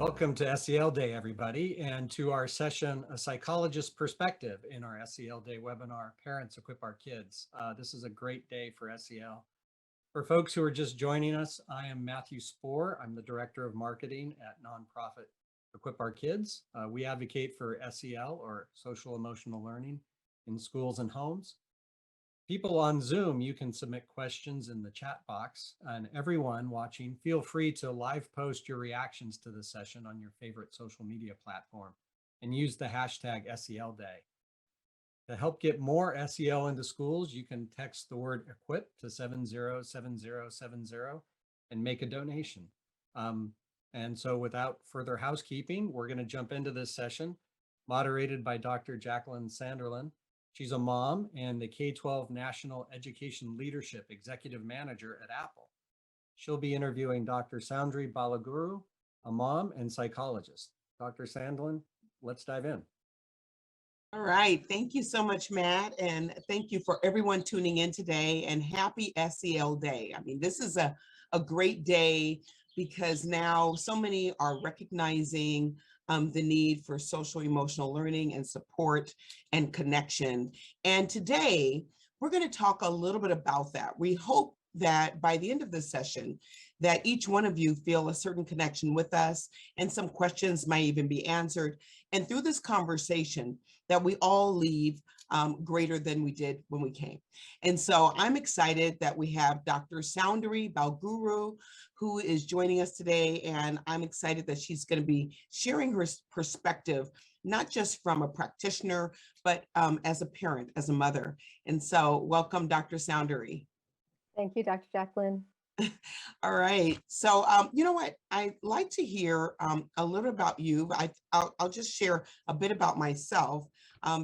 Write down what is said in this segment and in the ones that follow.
Welcome to SEL Day, everybody, and to our session, A Psychologist Perspective in our SEL Day webinar, Parents Equip Our Kids. This is a great day for SEL. For folks who are just joining us, I am Matthew Spohr. I'm the Director of Marketing at nonprofit Equip Our Kids. We advocate for SEL, or social emotional learning, in schools and homes. People on Zoom, you can submit questions in the chat box, and everyone watching, feel free to live post your reactions to the session on your favorite social media platform and use the hashtag SEL Day. To help get more SEL into schools, you can text the word equip to 707070 and make a donation. And so without further housekeeping, we're going to jump into this session, moderated by Dr. Jacqueline Sanderlin. She's a mom and the K-12 National Education Leadership Executive Manager at Apple. She'll be interviewing Dr. Soundhari Balaguru, a mom and psychologist. Dr. Sanderlin, let's dive in. All right, thank you so much, Matt, and thank you for everyone tuning in today, and happy SEL Day. I mean, this is a great day because now so many are recognizing the need for social emotional learning and support and connection. And today, we're going to talk a little bit about that. We hope that by the end of this session, that each one of you feel a certain connection with us, and some questions might even be answered. And through this conversation, that we all leave greater than we did when we came. And so I'm excited that we have Dr. Soundhari Balaguru, who is joining us today. And I'm excited that she's going to be sharing her perspective, not just from a practitioner, but as a parent, as a mother. And so welcome, Dr. Soundhari. Thank you, Dr. Jacqueline. All right. So, you know what? I'd like to hear a little about you. I'll just share a bit about myself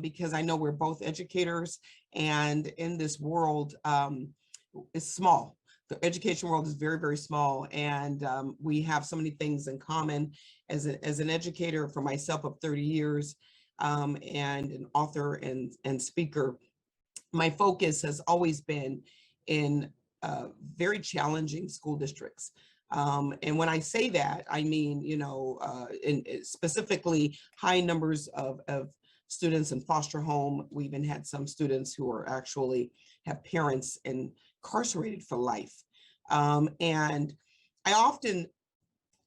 because I know we're both educators, and in this world, it's small. The education world is very, very small, and we have so many things in common. As an educator for myself of 30 years and an author and speaker, my focus has always been in very challenging school districts. And when I say that, I mean, you know, specifically high numbers of students in foster home. We even had some students who are actually have parents incarcerated for life. And I often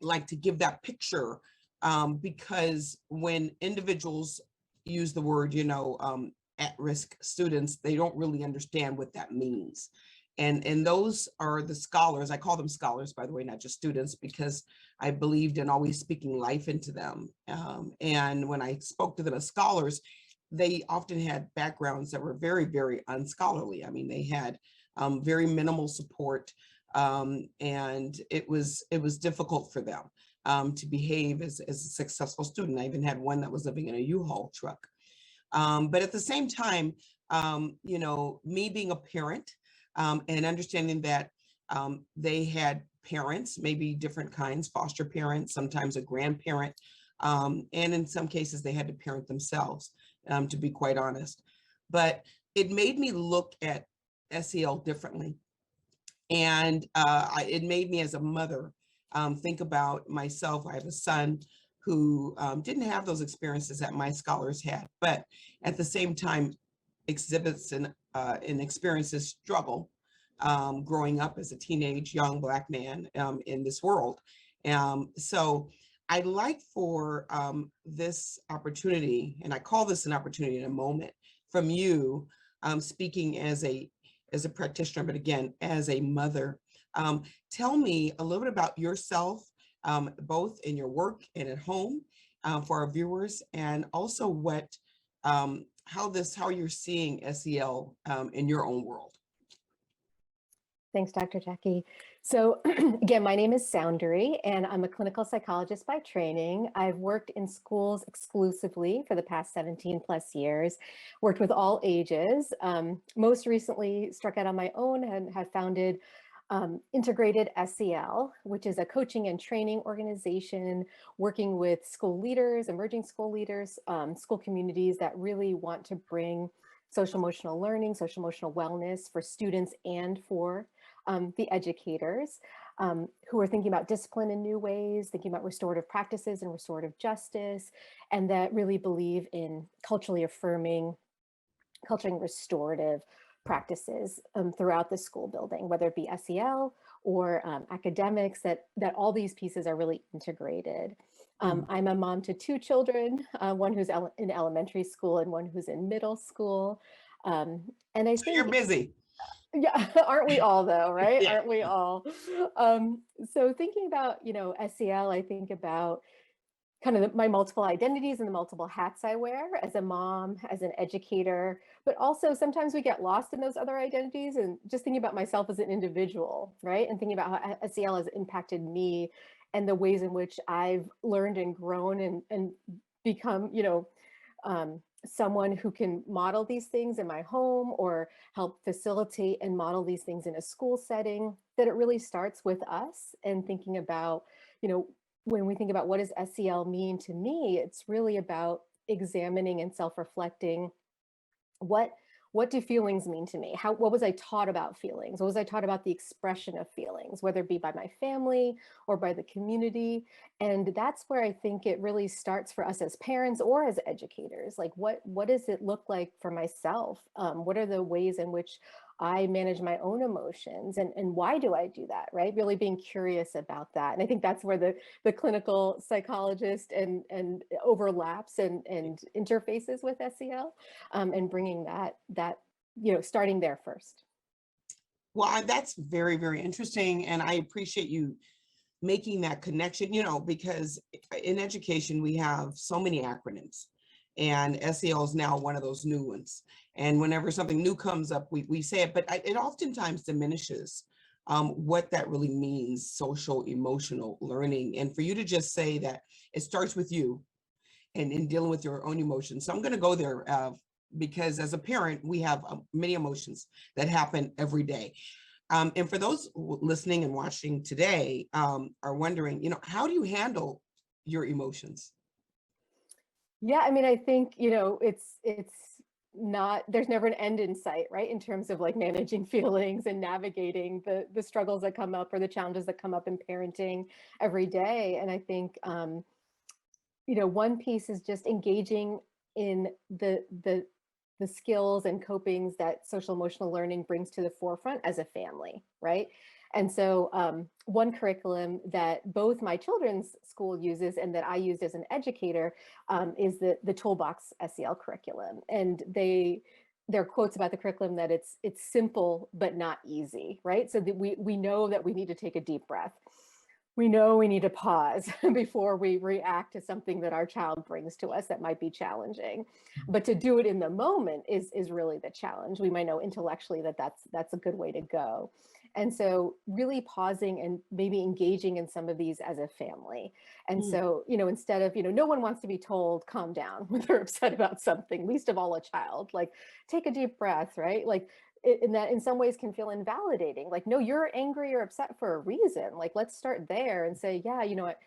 like to give that picture because when individuals use the word, you know, at-risk students, they don't really understand what that means. And those are the scholars. I call them scholars, by the way, not just students, because I believed in always speaking life into them. And when I spoke to them as scholars, they often had backgrounds that were very, very unscholarly. I mean, they had very minimal support, and it was difficult for them to behave as a successful student. I even had one that was living in a U-Haul truck. But at the same time, you know, me being a parent, and understanding that they had parents, maybe different kinds, foster parents, sometimes a grandparent, and in some cases they had to parent themselves, to be quite honest. But it made me look at SEL differently. And it made me as a mother think about myself. I have a son who didn't have those experiences that my scholars had, but at the same time exhibits and experiences struggle growing up as a teenage young Black man in this world. So I'd like for this opportunity, and I call this an opportunity in a moment, from you speaking as a practitioner, but again, as a mother. Tell me a little bit about yourself, both in your work and at home for our viewers, and also what how you're seeing SEL in your own world. Thanks, Dr. Jackie. So again, my name is Soundhari, and I'm a clinical psychologist by training. I've worked in schools exclusively for the past 17 plus years, worked with all ages. Most recently struck out on my own and have founded Integrated SEL, which is a coaching and training organization working with school leaders, emerging school leaders, school communities that really want to bring social emotional learning, social emotional wellness for students and for the educators who are thinking about discipline in new ways, thinking about restorative practices and restorative justice, and that really believe in culturally affirming, culturally restorative practices throughout the school building, whether it be SEL or academics, that all these pieces are really integrated. I'm a mom to two children, one who's in elementary school and one who's in middle school. And I So think you're busy. yeah, aren't we all though, right? Yeah. Aren't we all? So thinking about, SEL, I think about kind of my multiple identities and the multiple hats I wear as a mom, as an educator, but also sometimes we get lost in those other identities and just thinking about myself as an individual, right? And thinking about how SEL has impacted me and the ways in which I've learned and grown and become, someone who can model these things in my home or help facilitate and model these things in a school setting, that it really starts with us and thinking about, when we think about what does SEL mean to me, it's really about examining and self-reflecting what do feelings mean to me? What was I taught about feelings? What was I taught about the expression of feelings, whether it be by my family or by the community? And that's where I think it really starts for us as parents or as educators. Like what does it look like for myself? What are the ways in which I manage my own emotions and why do I do that, right? Really being curious about that. And I think that's where the clinical psychologist and overlaps and interfaces with SEL and bringing that, starting there first. Well, that's very, very interesting. And I appreciate you making that connection, because in education, we have so many acronyms. And SEL is now one of those new ones. And whenever something new comes up, we say it, but it oftentimes diminishes what that really means, social, emotional learning. And for you to just say that it starts with you and in dealing with your own emotions. So I'm going to go there because as a parent, we have many emotions that happen every day. And for those listening and watching today are wondering, how do you handle your emotions? Yeah, I mean, I think, it's not, there's never an end in sight, right? In terms of like managing feelings and navigating the struggles that come up or the challenges that come up in parenting every day. And I think, one piece is just engaging in the skills and copings that social emotional learning brings to the forefront as a family, right? And so one curriculum that both my children's school uses and that I used as an educator is the Toolbox SEL curriculum. And their quotes about the curriculum that it's simple but not easy, right? So that we know that we need to take a deep breath. We know we need to pause before we react to something that our child brings to us that might be challenging. But to do it in the moment is really the challenge. We might know intellectually that that's a good way to go. And so really pausing and maybe engaging in some of these as a family. And so, instead of, no one wants to be told, calm down when they're upset about something, least of all a child, like take a deep breath, right? Like in that in some ways can feel invalidating. Like, no, you're angry or upset for a reason. Like, let's start there and say, yeah, you know what?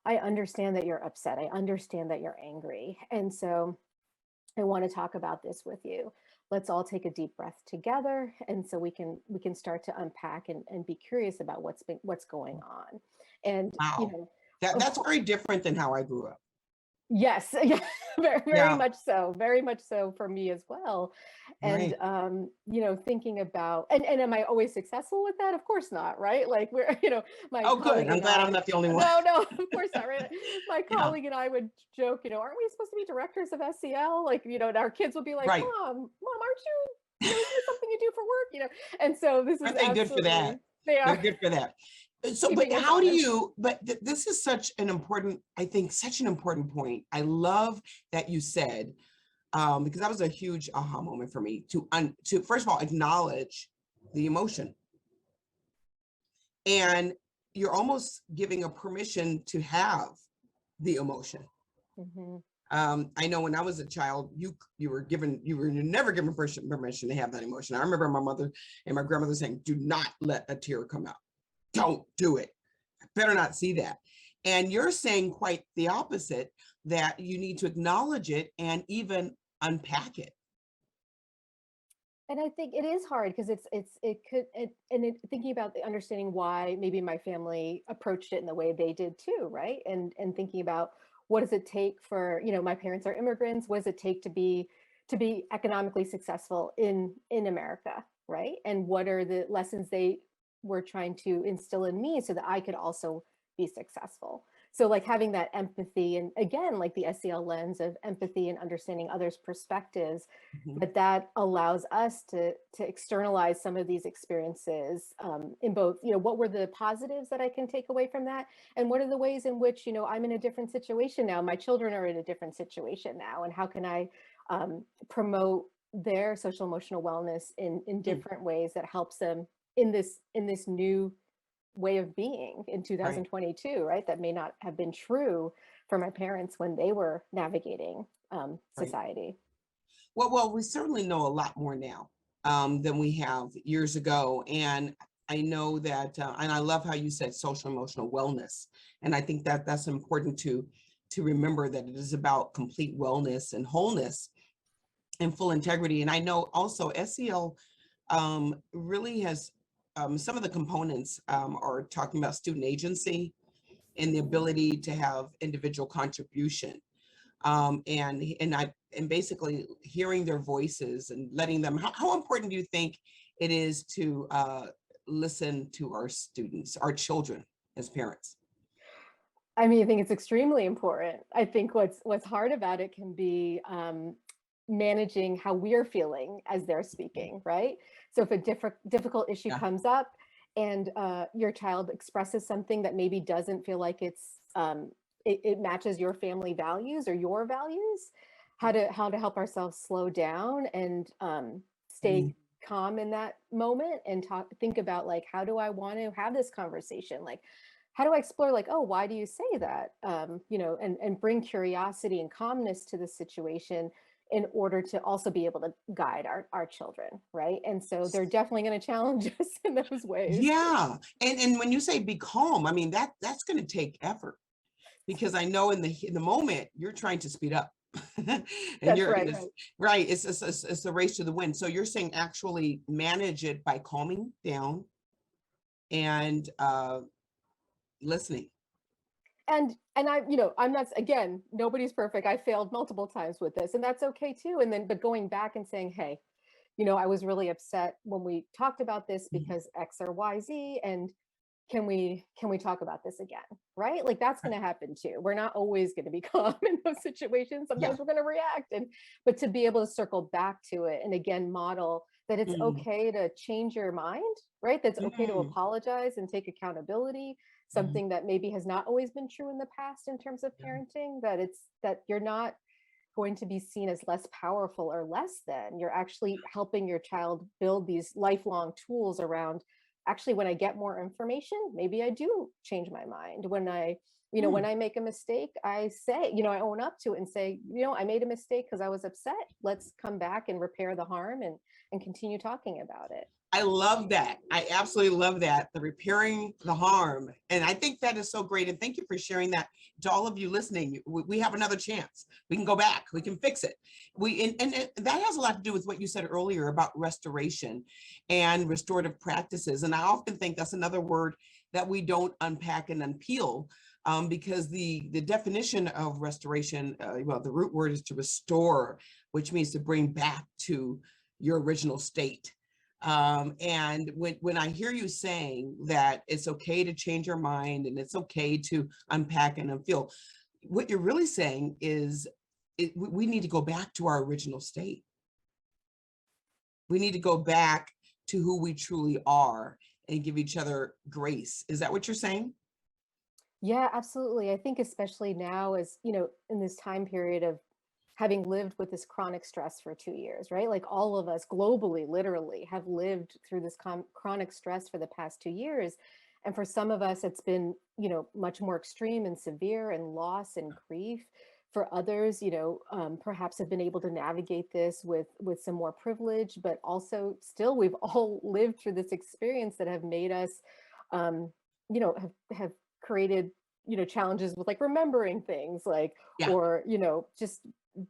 I understand that you're upset. I understand that you're angry. And so I want to talk about this with you. Let's all take a deep breath together. And so we can start to unpack and be curious about what's going on. And, Wow. That's very different than how I grew up. Yes, yeah, very Yeah. much so, very much so for me as well. And Right. thinking about and am I always successful with that? Of course not, right? Like we're, my Oh, good. colleague I'm and glad I, I'm not the only one. no, of course not, right? My Yeah. colleague and I would joke, aren't we supposed to be directors of SEL? Like, and our kids would be like, Right. Mom, aren't you, isn't this something you do for work? And so this is Aren't they good for that? absolutely, they They're are good for that. So, but keeping us how do honest. you, this is such an important, I think, such an important point. I love that you said, because that was a huge aha moment for me to first of all, acknowledge the emotion. And you're almost giving a permission to have the emotion. Mhm. I know when I was a child, you were never given permission to have that emotion. I remember my mother and my grandmother saying, do not let a tear come out. Don't do it. I better not see that. And you're saying quite the opposite, that you need to acknowledge it and even unpack it. And I think it is hard because thinking about the understanding why maybe my family approached it in the way they did too, right? And thinking about what does it take for, my parents are immigrants, what does it take to be economically successful in America, right? And what are the lessons they were trying to instill in me so that I could also be successful. So like having that empathy, and again, like the SEL lens of empathy and understanding others' perspectives, Mhm. that allows us to externalize some of these experiences, in both, what were the positives that I can take away from that, and what are the ways in which, I'm in a different situation now, my children are in a different situation now, and how can I promote their social emotional wellness in Mm. different ways that helps them in this new way of being in Right, 2022, right? That may not have been true for my parents when they were navigating right. society. Well, we certainly know a lot more now than we have years ago. And I know that, and I love how you said social emotional wellness. And I think that that's important to remember that it is about complete wellness and wholeness and full integrity. And I know also SEL really has some of the components are talking about student agency and the ability to have individual contribution, and basically hearing their voices and letting them. How important do you think it is to listen to our students, our children, as parents? I mean, I think it's extremely important. I think what's hard about it can be managing how we're feeling as they're speaking, right? So if a difficult issue Yeah. comes up and your child expresses something that maybe doesn't feel like it matches your family values or your values, how to help ourselves slow down and Mm. stay calm in that moment and think about like, how do I want to have this conversation? Like, how do I explore like, oh, why do you say that? And bring curiosity and calmness to the situation in order to also be able to guide our children, right? And so they're definitely going to challenge us in those ways. Yeah, and when you say be calm, I mean that's going to take effort, because I know in the moment you're trying to speed up, and That's you're right. right. It's the race to the win. So you're saying actually manage it by calming down and listening. And I'm not, again, nobody's perfect. I failed multiple times with this, and that's okay too. And then but going back and saying, hey, I was really upset when we talked about this Mhm. because X or Y, Z, and can we talk about this again, right? Like that's going Right. to happen too. We're not always going to be calm in those situations. Yeah. Sometimes we're going to react, but to be able to circle back to it and again model that it's Mm, okay to change your mind, right? That's okay to mm, apologize and take accountability, mhm. something that maybe has not always been true in the past in terms of Yeah. parenting, that you're not going to be seen as less powerful or less than. You're actually helping your child build these lifelong tools around, actually, when I get more information, maybe I do change my mind. When Mm. I make a mistake, I say, I own up to it and say, I made a mistake because I was upset. Let's come back and repair the harm and continue talking about it. I love that. I absolutely love that. The repairing the harm. And I think that is so great. And thank you for sharing that to all of you listening. We have another chance. We can go back. We can fix it. That has a lot to do with what you said earlier about restoration and restorative practices. And I often think that's another word that we don't unpack and unpeel, because the definition of restoration, well, the root word is to restore, which means to bring back to your original state. And when I hear you saying that it's okay to change your mind and it's okay to unpack and unfeel, what you're really saying is we need to go back to our original state. We need to go back to who we truly are and give each other grace. Is that what you're saying? Yeah, absolutely. I think especially now, as in this time period of having lived with this chronic stress for 2 years, right? Like all of us globally, literally, have lived through this chronic stress for the past 2 years. And for some of us, it's been, much more extreme and severe and loss and grief. For others, perhaps have been able to navigate this with some more privilege, but also still, we've all lived through this experience that have made us, um, have created, challenges with like remembering things, like, Yeah. or, just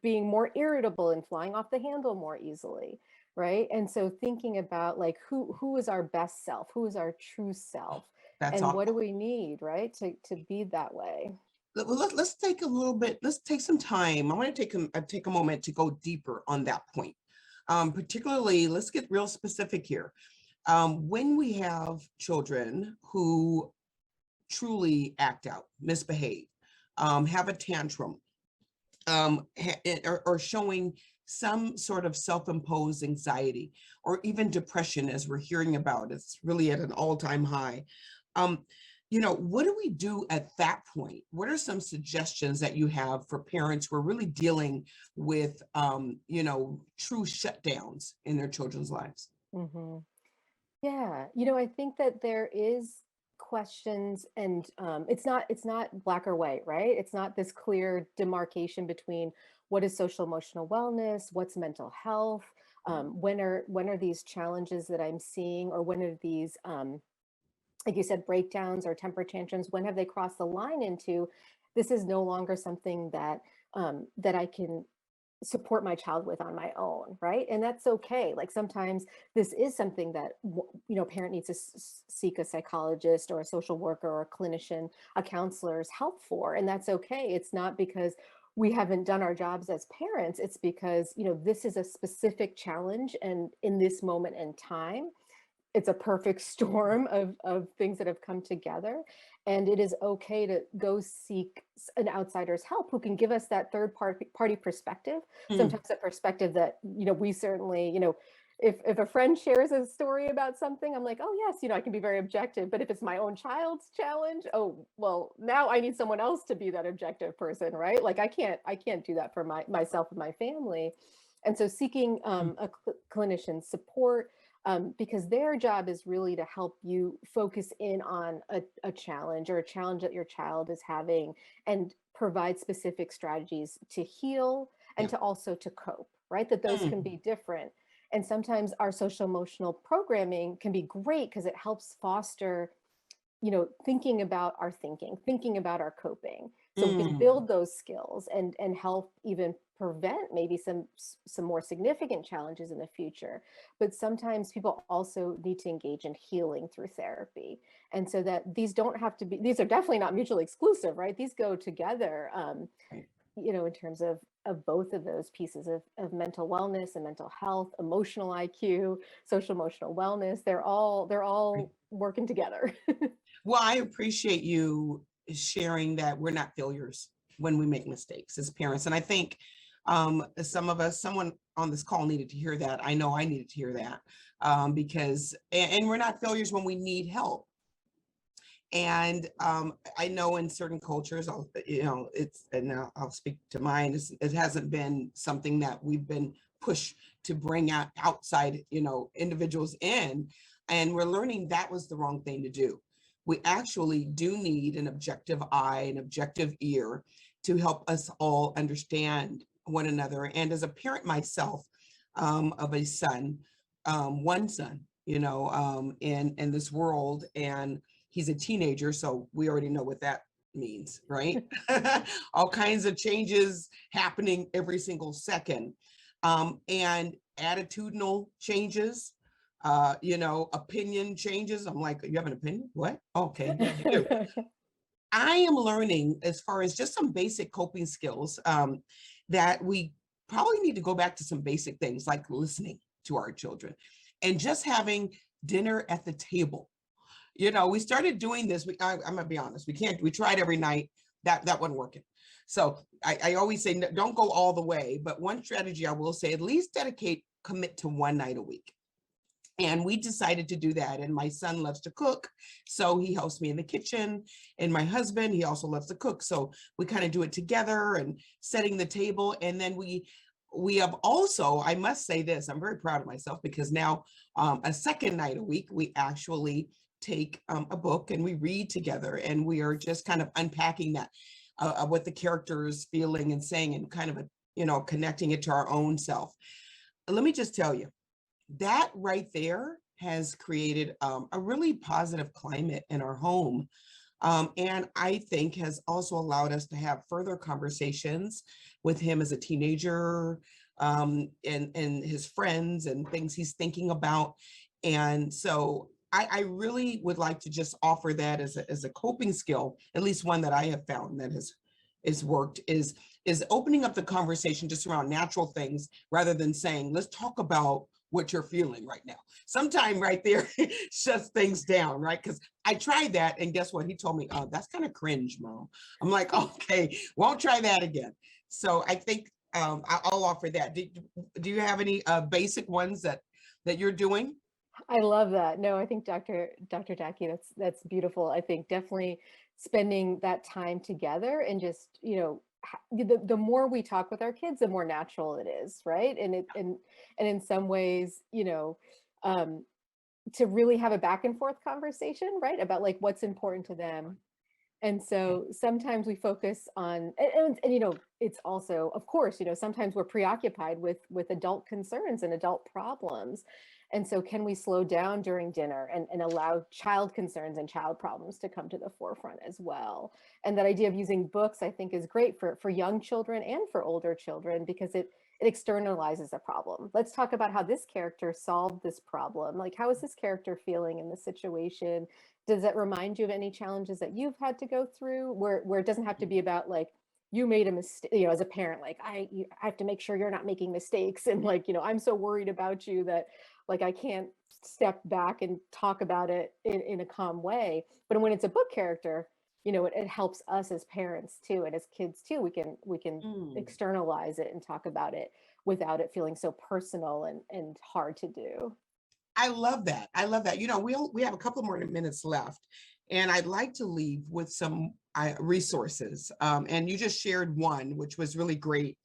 being more irritable and flying off the handle more easily. right? And so thinking about like who is our best self, who is our true self, That's and all. what do we need, right, to be that way. Let's take a little bit, let's take some time. I want to take a moment to go deeper on that point. Particularly, let's get real specific here. When we have children who truly act out, misbehave, have a tantrum, or showing some sort of self-imposed anxiety or even depression, as we're hearing about, it's really at an all-time high. What do we do at that point? What are some suggestions that you have for parents who are really dealing with, true shutdowns in their children's lives? Hmm. Yeah, I think that there is questions, and it's not black or white, right? It's not this clear demarcation between what is social emotional wellness, what's mental health, when are these challenges that I'm seeing, or when are these like you said, breakdowns or temper tantrums, when have they crossed the line into this is no longer something that I can support my child with on my own, right? And that's okay. Like sometimes this is something that parent needs to seek a psychologist or a social worker or a clinician, a counselor's help for, and that's okay. It's not because we haven't done our jobs as parents. It's because this is a specific challenge, and in this moment in time, it's a perfect storm of things that have come together, and it is okay to go seek an outsider's help who can give us that third party perspective. Mm. Sometimes a perspective that we certainly, if a friend shares a story about something, I'm like, oh yes, I can be very objective. But if it's my own child's challenge, oh well, now I need someone else to be that objective person, right? Like I can't do that for myself and my family. And so seeking a clinician's support, because their job is really to help you focus in on a challenge or a challenge that your child is having, and provide specific strategies to heal and Yeah. to also to cope, right? That those can Mm. be different. And sometimes our social emotional programming can be great because it helps foster thinking about our thinking about our coping, so we can Mm. build those skills and help even prevent maybe some more significant challenges in the future. But sometimes people also need to engage in healing through therapy, and so that these don't have to be, these are definitely not mutually exclusive, right? These go together, Right. in terms of both of those pieces of mental wellness and mental health, emotional IQ, social emotional wellness. They're all working together. Well, I appreciate you sharing that we're not failures when we make mistakes as parents. And I think someone on this call needed to hear that. I know I needed to hear that, because, and we're not failures when we need help. And I know in certain cultures, and now I'll speak to mine, it hasn't been something that we've been pushed to bring out outside, individuals in. And we're learning that was the wrong thing to do. We actually do need an objective eye, an objective ear to help us all understand one another. And as a parent myself, of a son, one son, in this world, and he's a teenager, so we already know what that means, right? All kinds of changes happening every single second, and attitudinal changes, opinion changes. I'm like, you have an opinion? What? Okay, yeah, you do. I am learning, as far as just some basic coping skills, that we probably need to go back to some basic things like listening to our children and just having dinner at the table. We started doing this. I'm gonna be honest. We tried every night. That wasn't working. So I always say, don't go all the way. But one strategy I will say, at least commit to one night a week. And we decided to do that. And my son loves to cook, so he helps me in the kitchen. And my husband, he also loves to cook. So we kind of do it together and setting the table. And then we have also, I must say this, I'm very proud of myself, because now a second night a week, we actually take a book and we read together, and we are just kind of unpacking that, what the character is feeling and saying, and kind of connecting it to our own self. Let me just tell you, that right there has created a really positive climate in our home. And I think has also allowed us to have further conversations with him as a teenager, and his friends and things he's thinking about. And so I really would like to just offer that as a coping skill, at least one that I have found that has worked, is opening up the conversation just around natural things rather than saying, let's talk about what you're feeling right now. Sometime right there shuts things down, right? Because I tried that, and guess what? He told me, oh, that's kind of cringe, Mom. I'm like, okay, won't try that again. So I think I'll offer that. Do you have any basic ones that you're doing? I love that. No, I think Dr. Jackie, that's beautiful. I think definitely spending that time together and just, the more we talk with our kids, the more natural it is, right? And in some ways, to really have a back and forth conversation, right? About like what's important to them. And so sometimes we focus on, and it's also, of course, sometimes we're preoccupied with adult concerns and adult problems. And so can we slow down during dinner and allow child concerns and child problems to come to the forefront as well? And that idea of using books, I think, is great for young children and for older children, because it externalizes a problem. Let's talk about how this character solved this problem. Like, how is this character feeling in this situation? Does that remind you of any challenges that you've had to go through, where it doesn't have to be about like, you made a mistake, as a parent, like I have to make sure you're not making mistakes. And like, I'm so worried about you that like, I can't step back and talk about it in a calm way. But when it's a book character, it helps us as parents too, and as kids too. We can externalize it and talk about it without it feeling so personal and hard to do. I love that. I love that. We have a couple more minutes left, and I'd like to leave with some resources. And you just shared one, which was really great,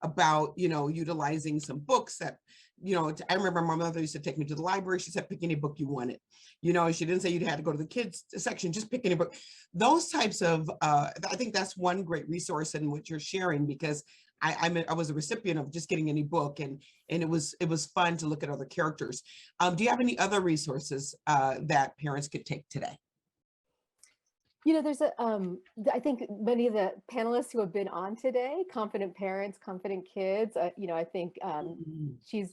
about utilizing some books that I remember my mother used to take me to the library. She said, pick any book you wanted. She didn't say you had to go to the kids section, just pick any book. Those types of, I think that's one great resource in what you're sharing, because I was a recipient of just getting any book, and it was fun to look at other characters. Do you have any other resources that parents could take today? There's I think many of the panelists who have been on today, Confident Parents, Confident Kids, I think she's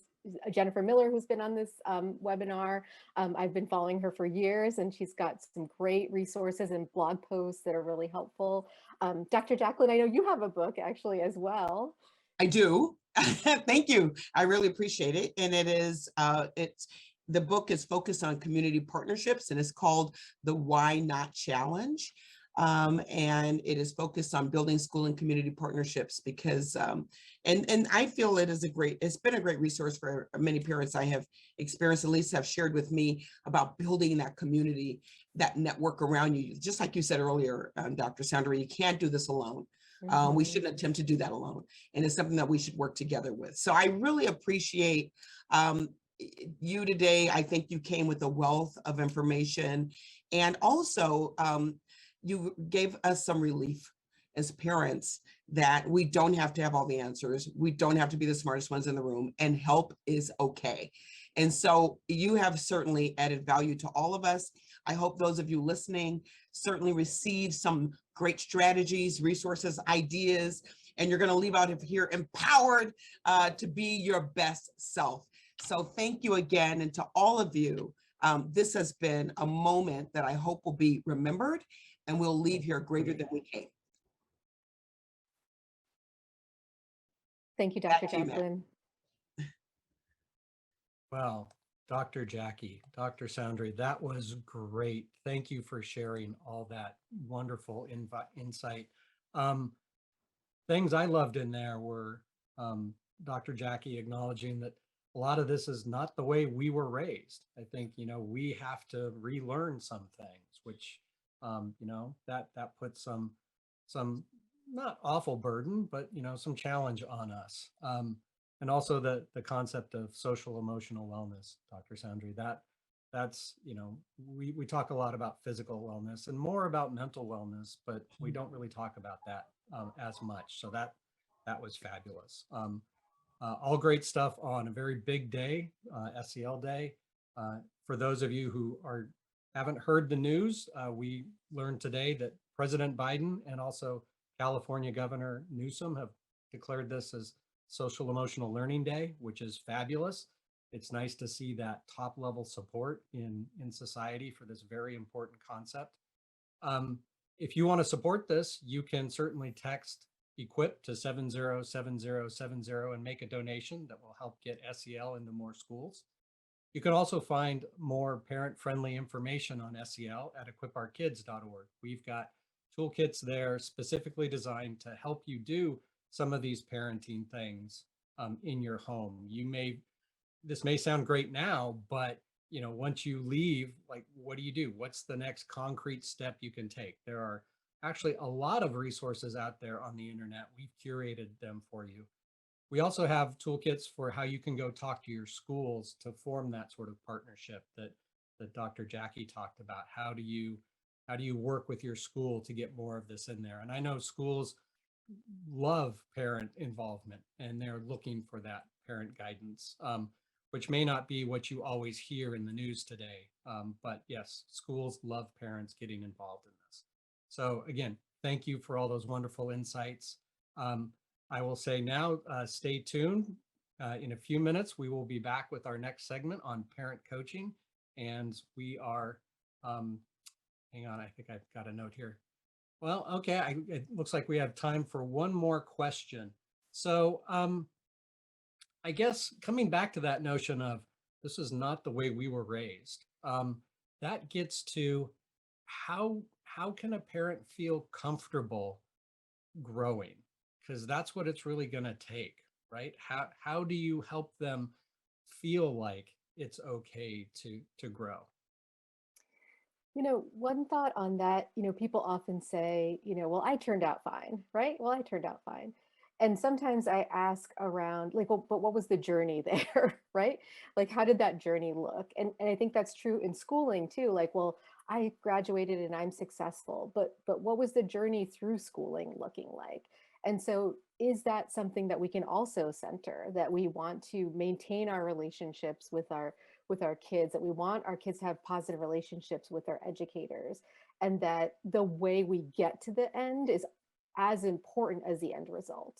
Jennifer Miller, who's been on this webinar. I've been following her for years, and she's got some great resources and blog posts that are really helpful. Dr. Jacqueline, I know you have a book actually as well. I do. Thank you. I really appreciate it. And the book is focused on community partnerships, and it's called The Why Not Challenge. And it is focused on building school and community partnerships, because, and I feel it's been a great resource for many parents I have experienced, at least have shared with me, about building that community, that network around you. Just like you said earlier, Dr. Soundhari, you can't do this alone. We shouldn't attempt to do that alone. And it's something that we should work together with. So I really appreciate you today. I think you came with a wealth of information, and also you gave us some relief as parents that we don't have to have all the answers. We don't have to be the smartest ones in the room, and help is okay. And so you have certainly added value to all of us. I hope those of you listening certainly receive some great strategies, resources, ideas, and you're going to leave out of here empowered to be your best self. So thank you again. And to all of you, this has been a moment that I hope will be remembered, and we'll leave here greater than we came. Thank you, Dr. Jacqueline. Well, Dr. Jackie, Dr. Soundhari, that was great. Thank you for sharing all that wonderful insight. Things I loved in there were Dr. Jackie acknowledging that a lot of this is not the way we were raised. I think, we have to relearn some things, which, that puts some not awful burden, but, some challenge on us. And also the concept of social emotional wellness, Dr. Soundhari, that's, we talk a lot about physical wellness and more about mental wellness, but we don't really talk about that as much. So that was fabulous. All great stuff on a very big day, SEL Day. For those of you who haven't heard the news, we learned today that President Biden and also California Governor Newsom have declared this as Social Emotional Learning Day, which is fabulous. It's nice to see that top level support in society for this very important concept. If you want to support this, you can certainly text EQuip to 707070 and make a donation that will help get SEL into more schools. You can also find more parent-friendly information on SEL at equipourkids.org. We've got toolkits there specifically designed to help you do some of these parenting things in your home. This may sound great now, but once you leave, like, what do you do? What's the next concrete step you can take? There are actually a lot of resources out there on the internet. We've curated them for you. We also have toolkits for how you can go talk to your schools to form that sort of partnership that Dr. Jackie talked about. How do you work with your school to get more of this in there? And I know schools love parent involvement and they're looking for that parent guidance, which may not be what you always hear in the news today. But yes, schools love parents getting involved in this. So again, thank you for all those wonderful insights. I will say now, stay tuned. In a few minutes, we will be back with our next segment on parent coaching. And we are, hang on, I think I've got a note here. Well, okay, it looks like we have time for one more question. So I guess coming back to that notion of this is not the way we were raised, that gets to how can a parent feel comfortable growing? Because that's what it's really going to take, right? How do you help them feel like it's okay to grow? One thought on that, people often say, well, I turned out fine, right? Well, I turned out fine. And sometimes I ask around, like, well, but what was the journey there, right? Like, how did that journey look? And I think that's true in schooling too. Like, well, I graduated and I'm successful, but what was the journey through schooling looking like? And so is that something that we can also center, that we want to maintain our relationships with our kids, that we want our kids to have positive relationships with their educators, and that the way we get to the end is as important as the end result.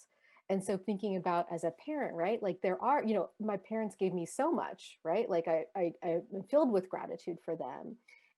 And so thinking about as a parent, right? Like there are, my parents gave me so much, right? Like I'm filled with gratitude for them.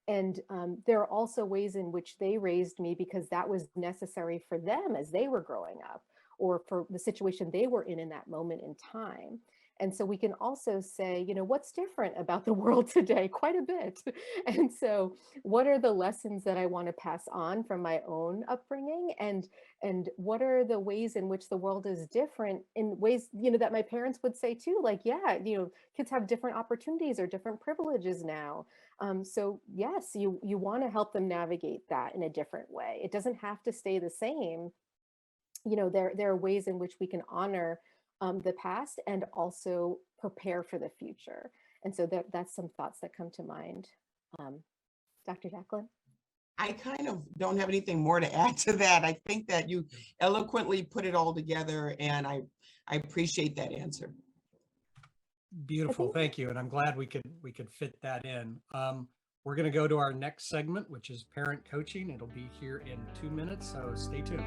And there are also ways in which they raised me because that was necessary for them as they were growing up, or for the situation they were in that moment in time. And so we can also say, what's different about the world today? Quite a bit. And so what are the lessons that I want to pass on from my own upbringing? And what are the ways in which the world is different in ways, that my parents would say too, like, yeah, kids have different opportunities or different privileges now. So yes, you want to help them navigate that in a different way. It doesn't have to stay the same. There are ways in which we can honor the past and also prepare for the future. And so that's some thoughts that come to mind. Dr. Jacqueline? I kind of don't have anything more to add to that. I think that you eloquently put it all together, and I appreciate that answer. Beautiful, thank you. And I'm glad we could fit that in. We're going to go to our next segment, which is parent coaching. It'll be here in 2 minutes, so stay tuned.